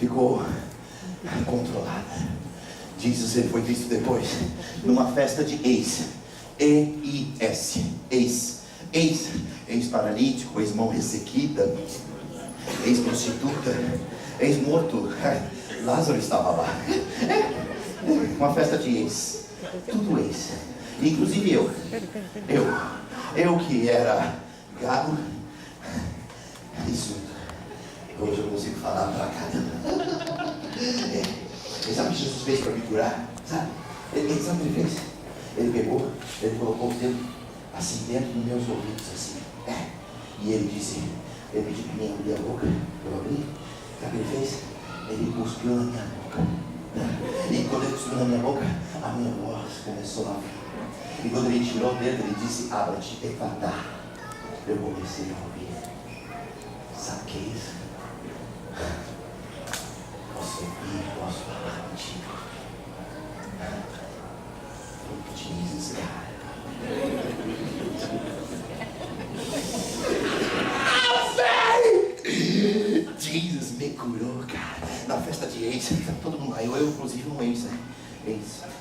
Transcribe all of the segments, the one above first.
ficou controlada. Jesus, ele foi visto depois numa festa de ex. E-I-S, ex-paralítico, ex-mão ressequida, ex-prostituta, ex-morto. Lázaro estava lá. Uma festa de ex, tudo ex. Inclusive eu que era gago, isso, hoje eu consigo falar pra caramba. Sabe o que Jesus fez para me curar? Sabe? Ele sabe o que ele fez? Ele pegou, ele colocou o dedo assim dentro dos meus ouvidos, assim. E ele disse, ele pediu para mim abrir a boca, eu abri. Sabe o que ele fez? Ele cuspiu na minha boca. E quando ele cuspiu na minha boca, a minha voz começou a vir. E quando ele tirou o dedo, ele disse, abra-te, efatá. Eu comecei a ouvir. Sabe o que é isso? Posso ouvir, posso falar contigo. Jesus, cara. Jesus me curou, cara. Na festa de ex, todo mundo aí, eu inclusive um ex, né?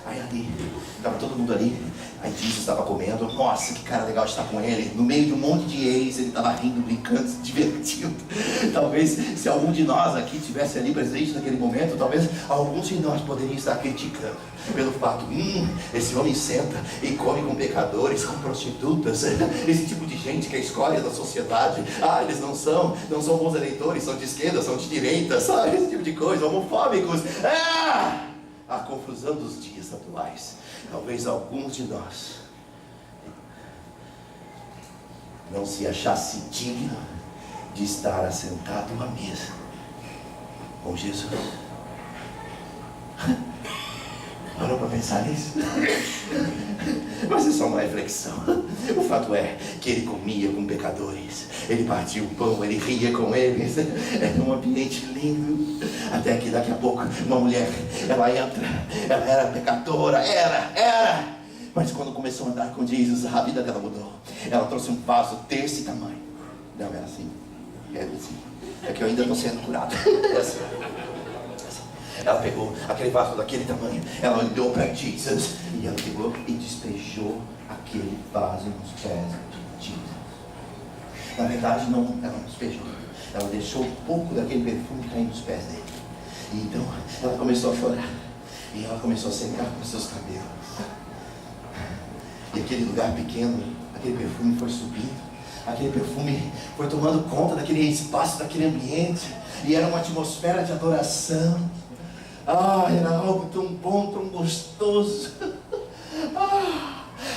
Aí ali, estava todo mundo ali. Aí Jesus estava comendo. Nossa, que cara legal estar com ele. No meio de um monte de ex, ele estava rindo, brincando, se divertindo. Talvez se algum de nós aqui estivesse ali presente naquele momento, talvez alguns de nós poderiam estar criticando pelo fato, esse homem senta e come com pecadores, com prostitutas, esse tipo de gente que é a escória da sociedade. Eles não são bons eleitores, são de esquerda, são de direita, sabe? Esse tipo de coisa, homofóbicos. A confusão dos dias atuais. Talvez alguns de nós não se achasse digno de estar assentado à mesa com Jesus. Parou para pensar nisso? Mas é só uma reflexão. O fato é que ele comia com pecadores, ele partia o pão, ele ria com eles. Era um ambiente lindo. Até que daqui a pouco uma mulher, ela entra, ela era pecadora, era. Mas quando começou a andar com Jesus, a vida dela mudou. Ela trouxe um vaso desse tamanho. Não, era assim. Era assim. É que eu ainda estou sendo curado. É assim. Ela pegou aquele vaso daquele tamanho, ela olhou para Jesus e ela pegou e despejou aquele vaso nos pés de Jesus. Na verdade, ela não despejou, ela deixou um pouco daquele perfume cair nos pés dele. E então ela começou a chorar e ela começou a secar com seus cabelos. E aquele lugar pequeno, aquele perfume foi subindo, aquele perfume foi tomando conta daquele espaço, daquele ambiente, e era uma atmosfera de adoração. Era algo tão bom, tão gostoso.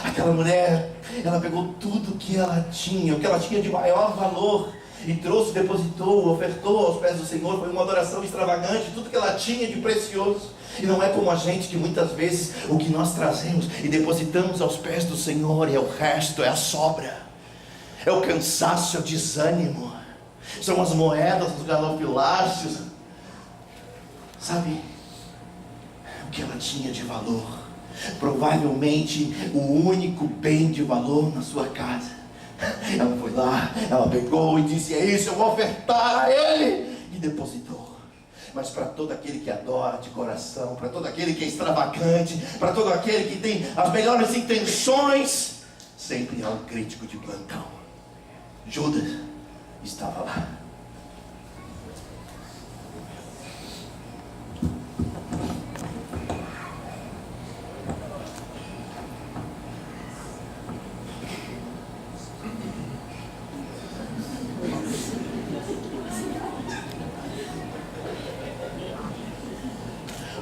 Aquela mulher, ela pegou tudo que ela tinha, o que ela tinha de maior valor, e trouxe, depositou, ofertou aos pés do Senhor. Foi uma adoração extravagante, tudo que ela tinha de precioso. E não é como a gente, que muitas vezes o que nós trazemos e depositamos aos pés do Senhor é o resto, é a sobra, é o cansaço, é o desânimo, são as moedas dos galofiláceos, sabe? O que ela tinha de valor, provavelmente o único bem de valor na sua casa. Ela foi lá, ela pegou e disse, é isso, eu vou ofertar a ele, e depositou. Mas para todo aquele que adora de coração, para todo aquele que é extravagante, para todo aquele que tem as melhores intenções, sempre há um crítico de plantão. Judas estava lá.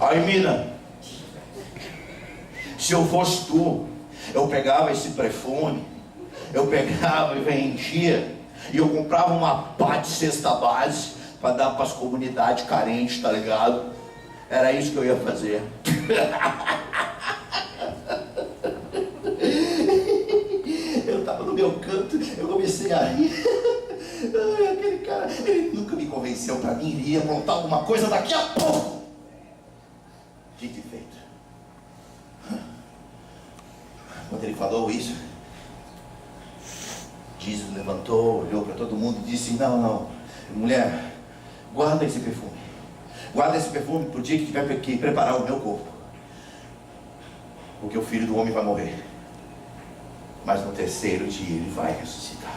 Aí, mina, se eu fosse tu, eu pegava esse perfume, eu pegava e vendia, e eu comprava uma pá de cesta base para dar para as comunidades carentes, tá ligado? Era isso que eu ia fazer. Eu estava no meu canto, eu comecei a rir. Aquele cara, ele nunca me convenceu. Para mim, ele ia montar alguma coisa daqui a pouco. Dito e feito. Quando ele falou isso, Jesus levantou, olhou para todo mundo e disse, não, mulher, guarda esse perfume, Guarda esse perfume para o dia que tiver que preparar o meu corpo. Porque o Filho do Homem vai morrer. Mas no terceiro dia ele vai ressuscitar.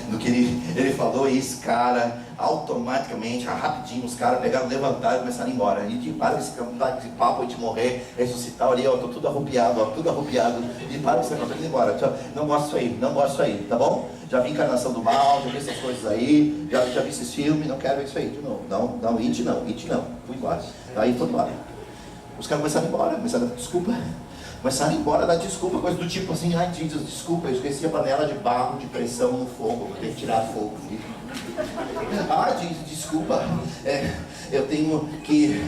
No que ele falou isso, cara, automaticamente, rapidinho, os caras pegaram, levantaram e começaram a ir embora. E para esse papo de morrer, ressuscitar ali, ó, tô tudo arrupiado, ó, tudo arrupiado. E para esse negócio, ir embora. Não gosto disso aí, não gosto disso aí, tá bom? Já vi Encarnação do Mal, já vi essas coisas aí, já vi esses filmes, não quero ver isso aí de novo. Não, it não. Fui embora. Aí foi embora. Os caras começaram a ir embora, começaram a dar desculpa. Começaram a ir embora, dar desculpa, coisa do tipo assim, ai Jesus, desculpa, eu esqueci a panela de barro de pressão no fogo, vou ter que tirar fogo. Ai Jesus, desculpa, eu tenho que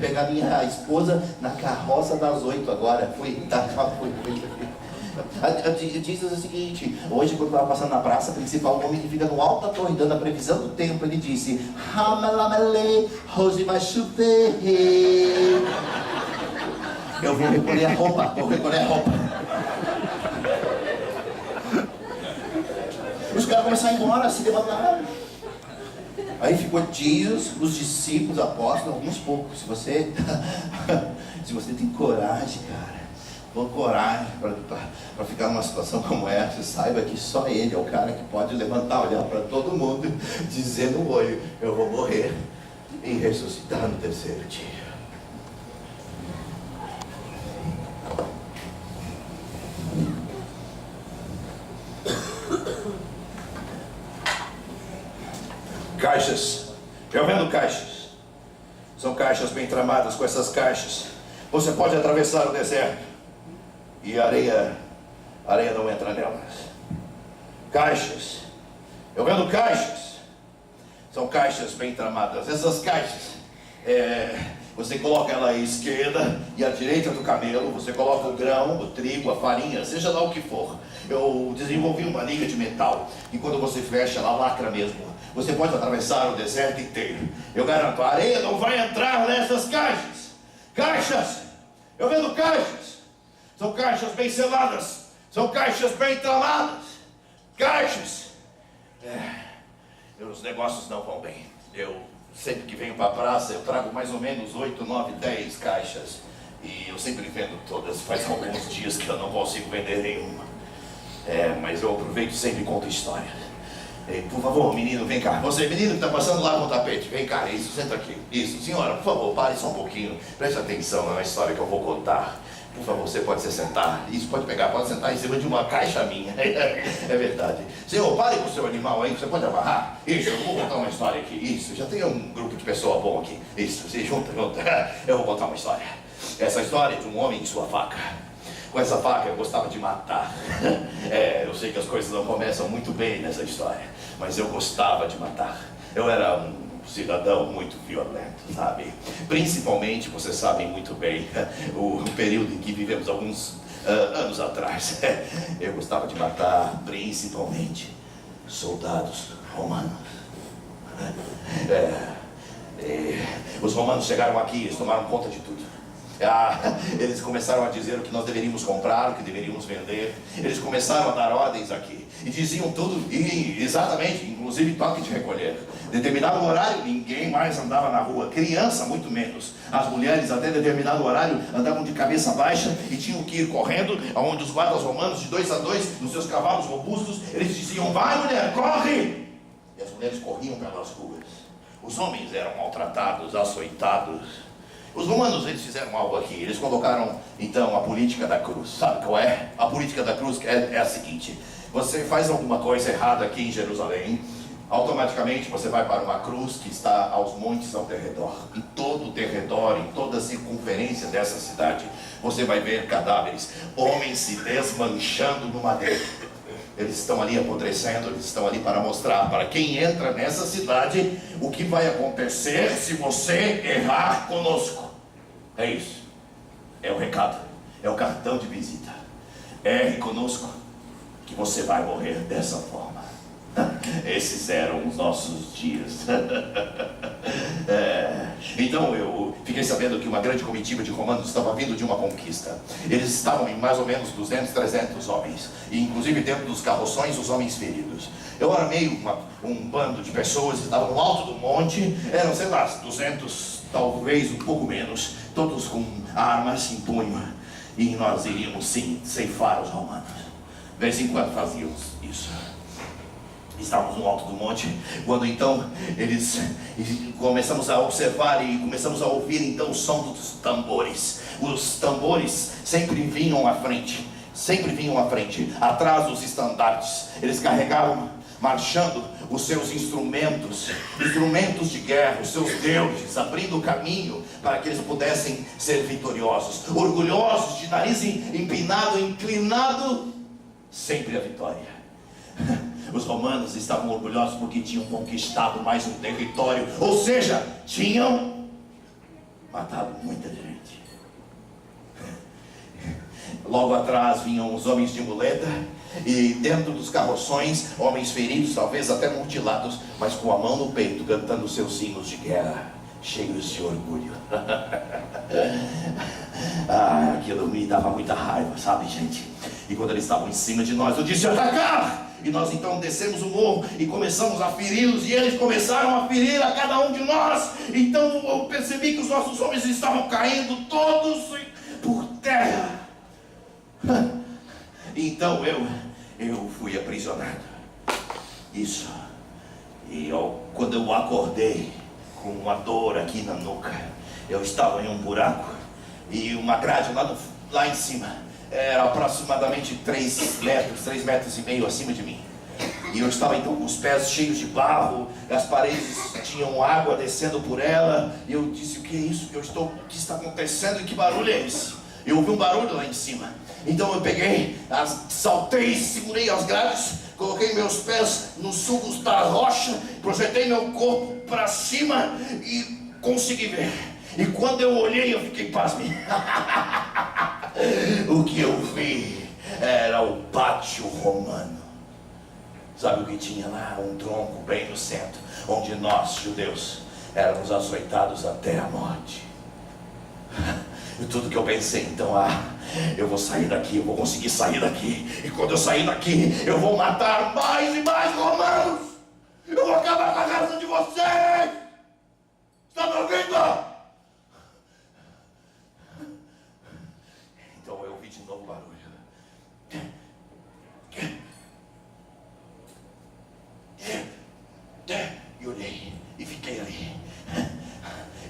pegar minha esposa na carroça das 8 agora. Diz o seguinte, hoje quando eu estava passando na praça principal, um homem que fica no alto da torre dando a previsão do tempo, ele disse, Ramalamele, hoje vai chover. Eu vou recolher a roupa, Os caras começaram a ir embora, se levantaram. Aí ficou dias, os discípulos, apóstolos, alguns poucos. Se você tem coragem, cara, coragem para ficar numa situação como essa, saiba que só ele é o cara que pode levantar, olhar para todo mundo, dizer no olho, eu vou morrer e ressuscitar no terceiro dia. Caixas, eu vendo caixas, são caixas bem tramadas. Com essas caixas você pode atravessar o deserto e a areia não entra nelas. Caixas, eu vendo caixas, são caixas bem tramadas. Essas caixas, você coloca ela à esquerda e à direita do camelo, você coloca o grão, o trigo, a farinha, seja lá o que for. Eu desenvolvi uma liga de metal e quando você fecha, ela lacra mesmo. Você pode atravessar o deserto inteiro. Eu garanto, a areia não vai entrar nessas caixas. Caixas! Eu vendo caixas. São caixas bem seladas. São caixas bem tramadas. Caixas. Os negócios não vão bem. Eu sempre que venho para a praça, eu trago mais ou menos 8, 9, 10 caixas. E eu sempre vendo todas. Faz alguns dias que eu não consigo vender nenhuma. Mas eu aproveito e sempre conto história. Por favor, menino, vem cá. Você, menino que está passando lá com o tapete, vem cá, isso, senta aqui. Isso, senhora, por favor, pare só um pouquinho. Preste atenção na história que eu vou contar. Por favor, você pode se sentar. Isso, pode pegar, pode sentar em cima de uma caixa minha. É verdade. Senhor, pare com o seu animal aí, você pode amarrar. Isso, eu vou contar uma história aqui. Isso, já tem um grupo de pessoas bom aqui. Isso, se junta. Eu vou contar uma história. Essa história é de um homem e sua faca. Com essa faca eu gostava de matar. Eu sei que as coisas não começam muito bem nessa história, mas eu gostava de matar. Eu era um cidadão muito violento, sabe? Principalmente, vocês sabem muito bem, o período em que vivemos alguns anos atrás. Eu gostava de matar principalmente soldados romanos. Os romanos chegaram aqui, eles tomaram conta de tudo. Eles começaram a dizer o que nós deveríamos comprar, o que deveríamos vender. Eles começaram a dar ordens aqui e diziam tudo, exatamente, inclusive toque de recolher. Determinado horário, ninguém mais andava na rua, criança muito menos. As mulheres até determinado horário andavam de cabeça baixa e tinham que ir correndo, aonde os guardas romanos de 2 a 2, nos seus cavalos robustos, eles diziam, vai mulher, corre! E as mulheres corriam pelas ruas. Os homens eram maltratados, açoitados. Os romanos, eles fizeram algo aqui, eles colocaram, então, a política da cruz. Sabe qual é? A política da cruz é a seguinte: você faz alguma coisa errada aqui em Jerusalém, automaticamente você vai para uma cruz que está aos montes ao derredor. Em todo o derredor, em toda a circunferência dessa cidade, você vai ver cadáveres, homens se desmanchando no madeiro. Eles estão ali apodrecendo, eles estão ali para mostrar para quem entra nessa cidade o que vai acontecer se você errar conosco. É isso, é o recado, é o cartão de visita. Erre conosco que você vai morrer dessa forma. Esses eram os nossos dias. Então eu fiquei sabendo que uma grande comitiva de romanos estava vindo de uma conquista. Eles estavam em mais ou menos 200, 300 homens, e inclusive dentro dos carroções os homens feridos. Eu armei um bando de pessoas que estavam no alto do monte, eram, sei lá, 200, talvez um pouco menos, todos com armas em punho, e nós iríamos sim ceifar os romanos. De vez em quando fazíamos isso. Estávamos no alto do monte, quando então começamos a observar e começamos a ouvir então o som dos tambores. Os tambores sempre vinham à frente, atrás dos estandartes. Eles carregavam, marchando, os seus instrumentos de guerra, os seus deuses, abrindo o caminho para que eles pudessem ser vitoriosos, orgulhosos, de nariz empinado, inclinado, sempre a vitória. Os romanos estavam orgulhosos porque tinham conquistado mais um território, ou seja, tinham matado muita gente. Logo atrás vinham os homens de muleta, e dentro dos carroções, homens feridos, talvez até mutilados, mas com a mão no peito, cantando seus hinos de guerra, cheios de orgulho. Aquilo me dava muita raiva, sabe, gente? E quando eles estavam em cima de nós, eu disse: atacar! E nós então descemos o morro e começamos a feri-los, e eles começaram a ferir a cada um de nós. Então eu percebi que os nossos homens estavam caindo todos por terra. Então eu fui aprisionado. Isso. E quando eu acordei com uma dor aqui na nuca, eu estava em um buraco, e uma grade lá em cima era aproximadamente 3 metros e meio acima de mim. E eu estava então com os pés cheios de barro, as paredes tinham água descendo por ela, e eu disse: o que é isso? O que está acontecendo? E que barulho é esse? Eu ouvi um barulho lá em cima. Então eu peguei, saltei, segurei as grades, coloquei meus pés nos sulcos da rocha, projetei meu corpo para cima e consegui ver. E quando eu olhei, eu fiquei pasmado. O que eu vi era o pátio romano. Sabe o que tinha lá? Um tronco bem no centro, onde nós, judeus, éramos açoitados até a morte. E tudo que eu pensei, então, eu vou sair daqui, eu vou conseguir sair daqui. E quando eu sair daqui, eu vou matar mais e mais romanos. Eu vou acabar com a raça de vocês. Está me ouvindo? Então eu ouvi de novo o barulho. E olhei e fiquei ali.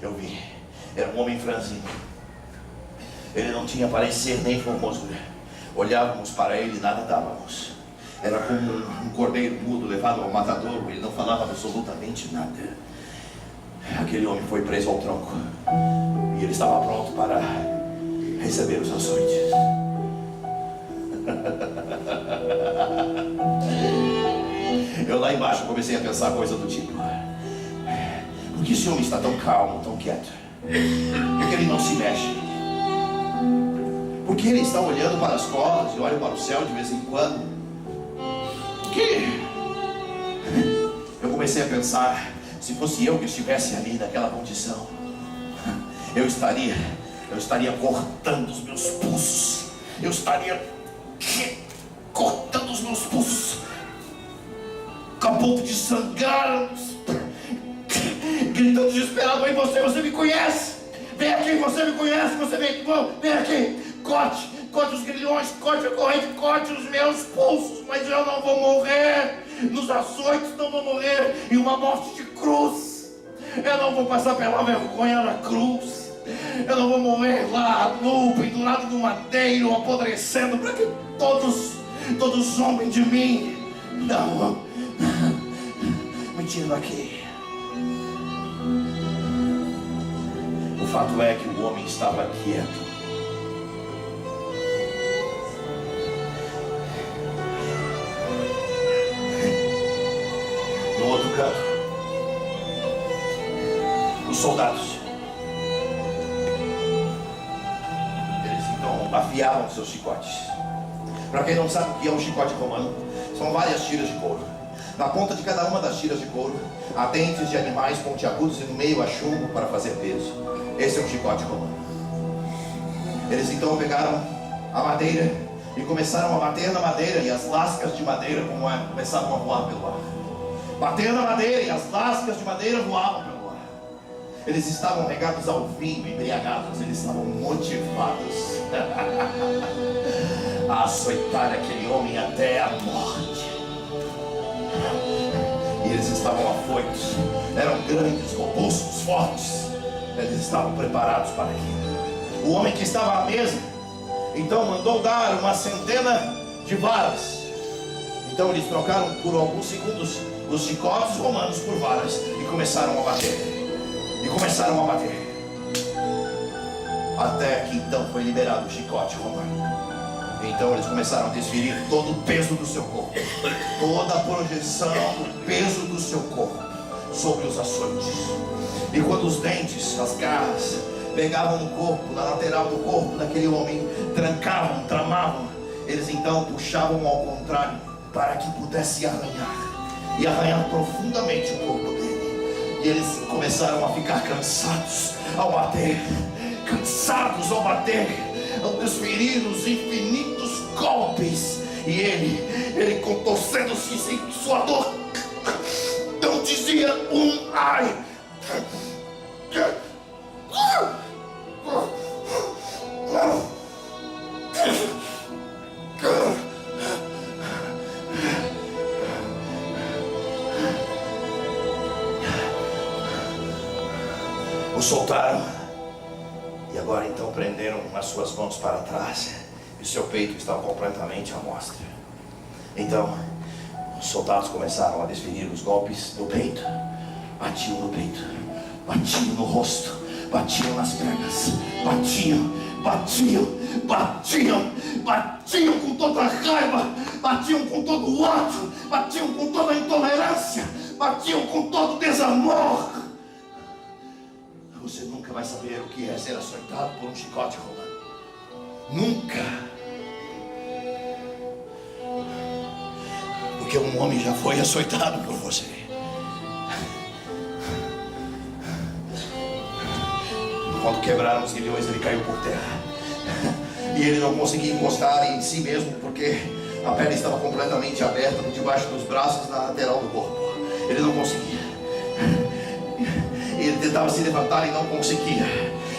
Eu vi, era um homem franzino. Ele não tinha parecer nem formosura. Olhávamos para ele e nada dávamos. Era como um cordeiro mudo levado ao matadouro. Ele não falava absolutamente nada. Aquele homem foi preso ao tronco, e ele estava pronto para receber os açoites. Eu lá embaixo comecei a pensar coisa do tipo: por que esse homem está tão calmo, tão quieto? Por que ele não se mexe? Por que ele está olhando para as costas e olha para o céu de vez em quando? Por quê? Eu comecei a pensar: se fosse eu que estivesse ali naquela condição, eu estaria cortando os meus pulsos. Eu estaria cortando os meus pulsos a ponto de sangrar, gritando desesperado: vem você me conhece, vem aqui, você me conhece, você vem aqui, corte os grilhões, corte a corrente, corte os meus pulsos, mas eu não vou morrer nos açoites, não vou morrer em uma morte de cruz. Eu não vou passar pela vergonha da cruz. Eu não vou morrer lá nu, pendurado no madeiro, apodrecendo, para que todos zombem de mim. Não, me tira daqui. O fato é que o homem estava quieto. No outro canto, os soldados, eles então afiavam seus chicotes. Para quem não sabe o que é um chicote romano, são várias tiras de couro. Na ponta de cada uma das tiras de couro há dentes de animais pontiagudos e no meio há chumbo para fazer peso. Esse é um chicote romano. Eles então pegaram a madeira e começaram a bater na madeira, e as lascas de madeira começavam a voar pelo ar. Batendo na madeira e as lascas de madeira voavam pelo ar. Eles estavam regados ao vinho, embriagados, eles estavam motivados a açoitar aquele homem até a morte. E eles estavam afoitos, eram grandes, robustos, fortes. Eles estavam preparados para aquilo. O homem que estava à mesa então mandou dar uma centena de varas. Então eles trocaram por alguns segundos os chicotes romanos por varas e começaram a bater. E começaram a bater. Até que então foi liberado o chicote romano. Então eles começaram a desferir todo o peso do seu corpo, toda a projeção do peso do seu corpo sobre os açoites. E quando os dentes, as garras, pegavam no corpo, na lateral do corpo daquele homem, trancavam, tramavam, eles então puxavam ao contrário para que pudesse arranhar, e arranhar profundamente o corpo dele. E eles começaram a ficar cansados ao bater, ao desferir os infinitos golpes. E ele contorcendo-se em sua dor, não dizia um ai. O soltaram e agora então prenderam as suas mãos para trás e o seu peito estava completamente à mostra. Então os soldados começaram a desferir os golpes no peito. Batiam no peito, batiam no rosto, batiam nas pernas, batiam com toda a raiva, batiam com todo o ódio, batiam com toda a intolerância, batiam com todo o desamor. Você nunca vai saber o que é ser açoitado por um chicote romano. Nunca. Porque um homem já foi açoitado por você. Quando quebraram os guilhões, ele caiu por terra. E ele não conseguia encostar em si mesmo, porque a perna estava completamente aberta por debaixo dos braços, na lateral do corpo. Ele não conseguia. Ele tentava se levantar e não conseguia.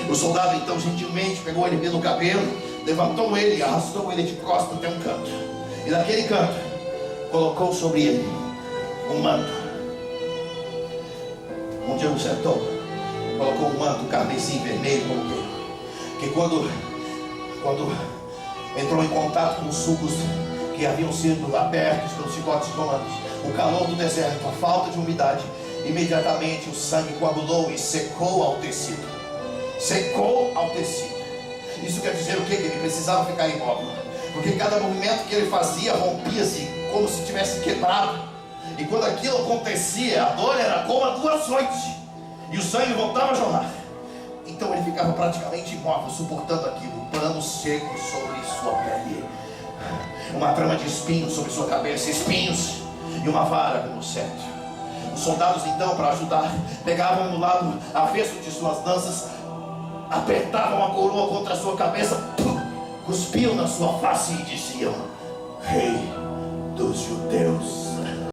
O soldado então gentilmente pegou ele pelo cabelo, levantou ele e arrastou ele de costas até um canto. E naquele canto colocou sobre ele um manto. Onde ele sentou, colocou um manto carmesim vermelho como que quando entrou em contato com os sucos que haviam sido abertos pelos chicotes romanos, o calor do deserto, a falta de umidade, imediatamente o sangue coagulou e secou ao tecido. Secou ao tecido. Isso quer dizer o quê? Que ele precisava ficar imóvel, porque cada movimento que ele fazia rompia-se como se tivesse quebrado. E quando aquilo acontecia, a dor era como a do açoite, e o sangue voltava a jorrar. Então ele ficava praticamente imóvel, suportando aquilo, um pano seco sobre sua pele, uma trama de espinhos sobre sua cabeça, espinhos, e uma vara como cetro. Os soldados então, para ajudar, pegavam no lado avesso de suas lanças, apertavam a coroa contra a sua cabeça, cuspiam na sua face e diziam: Rei dos Judeus.